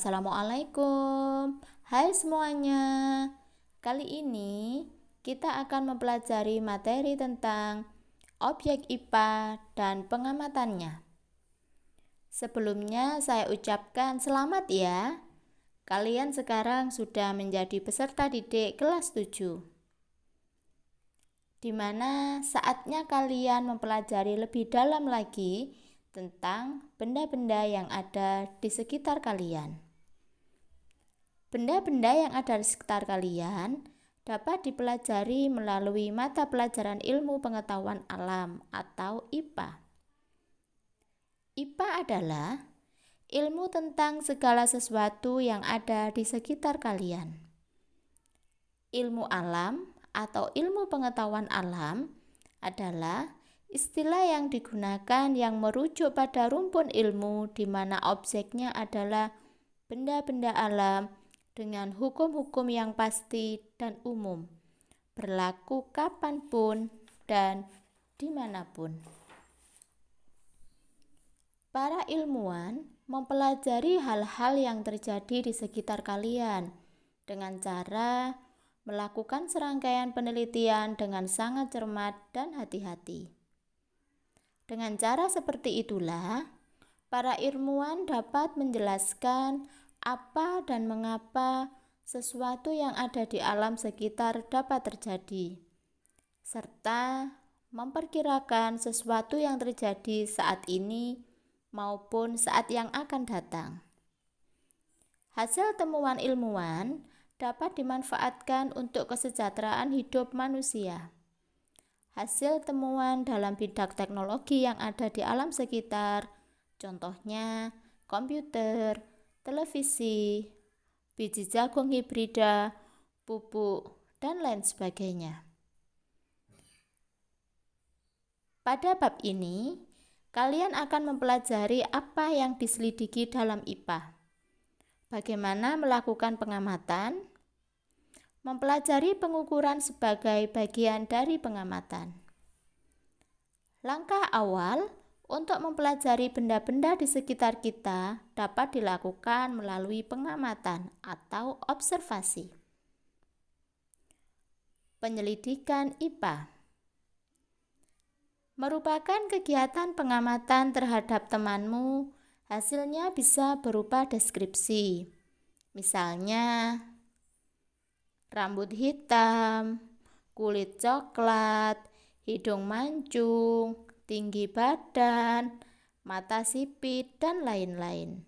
Assalamualaikum. Hai semuanya. Kali ini kita akan mempelajari materi tentang objek IPA dan pengamatannya. Sebelumnya saya ucapkan selamat ya. Kalian sekarang sudah menjadi peserta didik kelas 7. Di mana saatnya kalian mempelajari lebih dalam lagi tentang benda-benda yang ada di sekitar kalian. Benda-benda yang ada di sekitar kalian dapat dipelajari melalui mata pelajaran ilmu pengetahuan alam atau IPA. IPA adalah ilmu tentang segala sesuatu yang ada di sekitar kalian. Ilmu alam atau ilmu pengetahuan alam adalah istilah yang digunakan yang merujuk pada rumpun ilmu di mana objeknya adalah benda-benda alam dengan hukum-hukum yang pasti dan umum, berlaku kapanpun dan dimanapun. Para ilmuwan mempelajari hal-hal yang terjadi di sekitar kalian dengan cara melakukan serangkaian penelitian dengan sangat cermat dan hati-hati. Dengan cara seperti itulah, para ilmuwan dapat menjelaskan apa dan mengapa sesuatu yang ada di alam sekitar dapat terjadi, serta memperkirakan sesuatu yang terjadi saat ini maupun saat yang akan datang. Hasil temuan ilmuwan dapat dimanfaatkan untuk kesejahteraan hidup manusia. Hasil temuan dalam bidang teknologi yang ada di alam sekitar, contohnya komputer, televisi, biji jagung hibrida, pupuk, dan lain sebagainya. Pada bab ini, kalian akan mempelajari apa yang diselidiki dalam IPA. Bagaimana melakukan pengamatan, mempelajari pengukuran sebagai bagian dari pengamatan. Langkah awal untuk mempelajari benda-benda di sekitar kita dapat dilakukan melalui pengamatan atau observasi. Penyelidikan IPA merupakan kegiatan pengamatan terhadap temanmu. Hasilnya bisa berupa deskripsi. Misalnya, rambut hitam, kulit coklat, hidung mancung, tinggi badan, mata sipit, dan lain-lain.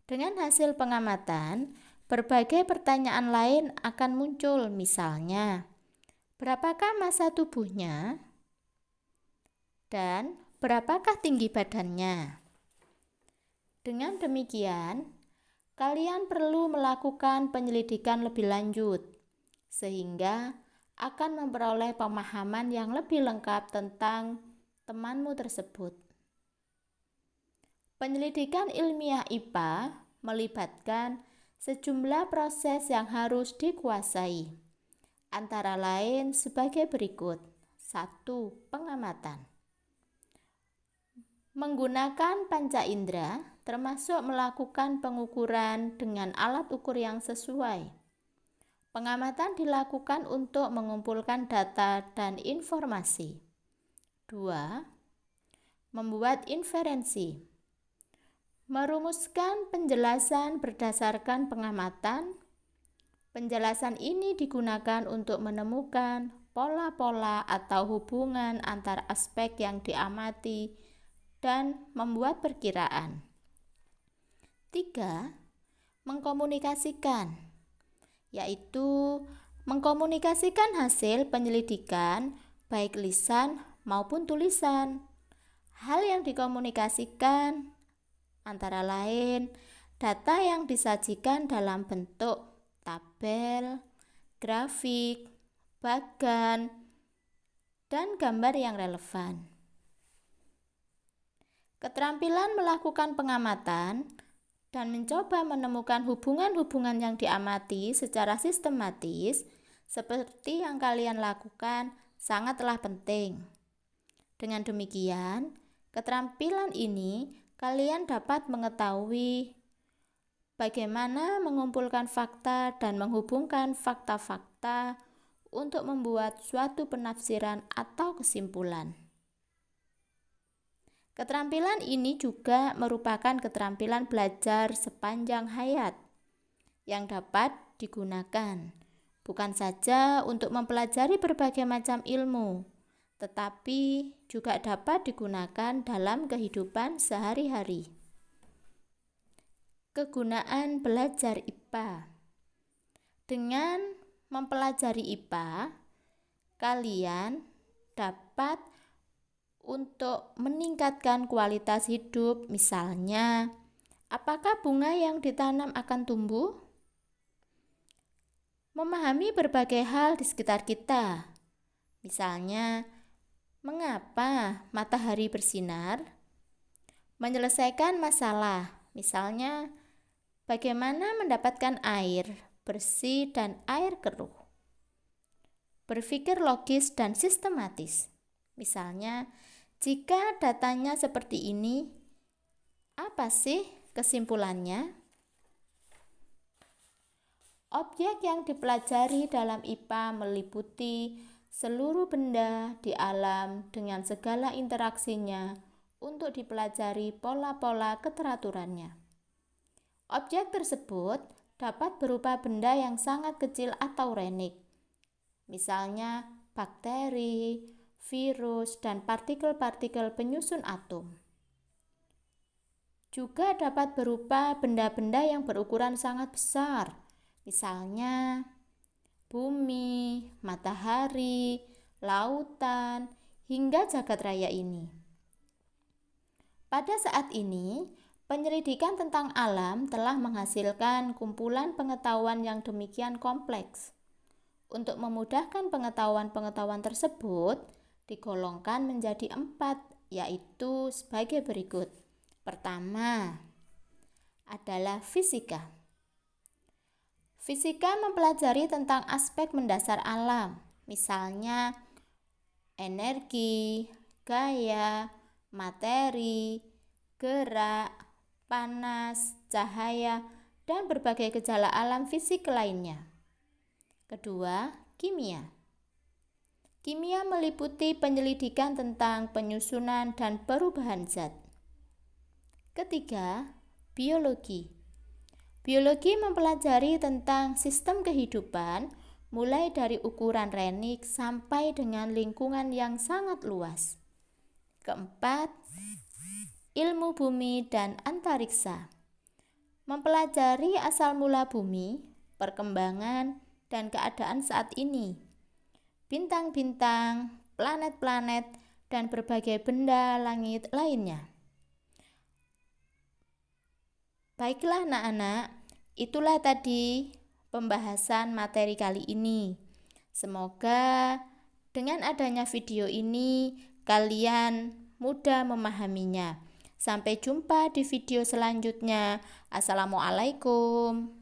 Dengan hasil pengamatan, berbagai pertanyaan lain akan muncul, misalnya, berapakah massa tubuhnya? Dan berapakah tinggi badannya? Dengan demikian, kalian perlu melakukan penyelidikan lebih lanjut, sehingga akan memperoleh pemahaman yang lebih lengkap tentang temanmu tersebut. Penyelidikan ilmiah IPA melibatkan sejumlah proses yang harus dikuasai, antara lain sebagai berikut. 1. Pengamatan. Menggunakan panca indera, termasuk melakukan pengukuran dengan alat ukur yang sesuai. Pengamatan dilakukan untuk mengumpulkan data dan informasi. 2. Membuat inferensi. Merumuskan penjelasan berdasarkan pengamatan. Penjelasan ini digunakan untuk menemukan pola-pola atau hubungan antar aspek yang diamati dan membuat perkiraan. 3. Mengkomunikasikan, yaitu mengkomunikasikan hasil penyelidikan baik lisan maupun tulisan. Hal yang dikomunikasikan antara lain data yang disajikan dalam bentuk tabel, grafik, bagan, dan gambar yang relevan. Keterampilan melakukan pengamatan dan mencoba menemukan hubungan-hubungan yang diamati secara sistematis seperti yang kalian lakukan sangatlah penting. Dengan demikian, keterampilan ini kalian dapat mengetahui bagaimana mengumpulkan fakta dan menghubungkan fakta-fakta untuk membuat suatu penafsiran atau kesimpulan. Keterampilan ini juga merupakan keterampilan belajar sepanjang hayat yang dapat digunakan bukan saja untuk mempelajari berbagai macam ilmu, tetapi juga dapat digunakan dalam kehidupan sehari-hari. Kegunaan belajar IPA. Dengan mempelajari IPA, kalian dapat untuk meningkatkan kualitas hidup, misalnya, apakah bunga yang ditanam akan tumbuh? Memahami berbagai hal di sekitar kita, misalnya, mengapa matahari bersinar? Menyelesaikan masalah, misalnya, bagaimana mendapatkan air bersih dan air keruh? Berpikir logis dan sistematis, misalnya, jika datanya seperti ini, apa sih kesimpulannya? Objek yang dipelajari dalam IPA meliputi seluruh benda di alam dengan segala interaksinya untuk dipelajari pola-pola keteraturannya. Objek tersebut dapat berupa benda yang sangat kecil atau renik, misalnya bakteri, virus, dan partikel-partikel penyusun atom. Juga dapat berupa benda-benda yang berukuran sangat besar, misalnya bumi, matahari, lautan, hingga jagat raya ini. Pada saat ini, penyelidikan tentang alam telah menghasilkan kumpulan pengetahuan yang demikian kompleks. Untuk memudahkan pengetahuan-pengetahuan tersebut, digolongkan menjadi 4, yaitu sebagai berikut. Pertama, adalah fisika. Fisika mempelajari tentang aspek mendasar alam, misalnya energi, gaya, materi, gerak, panas, cahaya, dan berbagai gejala alam fisik lainnya. Kedua, kimia. Kimia meliputi penyelidikan tentang penyusunan dan perubahan zat. Ketiga, biologi. Biologi mempelajari tentang sistem kehidupan, mulai dari ukuran renik sampai dengan lingkungan yang sangat luas. Keempat, ilmu bumi dan antariksa. Mempelajari asal mula bumi, perkembangan, dan keadaan saat ini. Bintang-bintang, planet-planet, dan berbagai benda langit lainnya. Baiklah anak-anak, itulah tadi pembahasan materi kali ini. Semoga dengan adanya video ini kalian mudah memahaminya. Sampai jumpa di video selanjutnya. Assalamualaikum.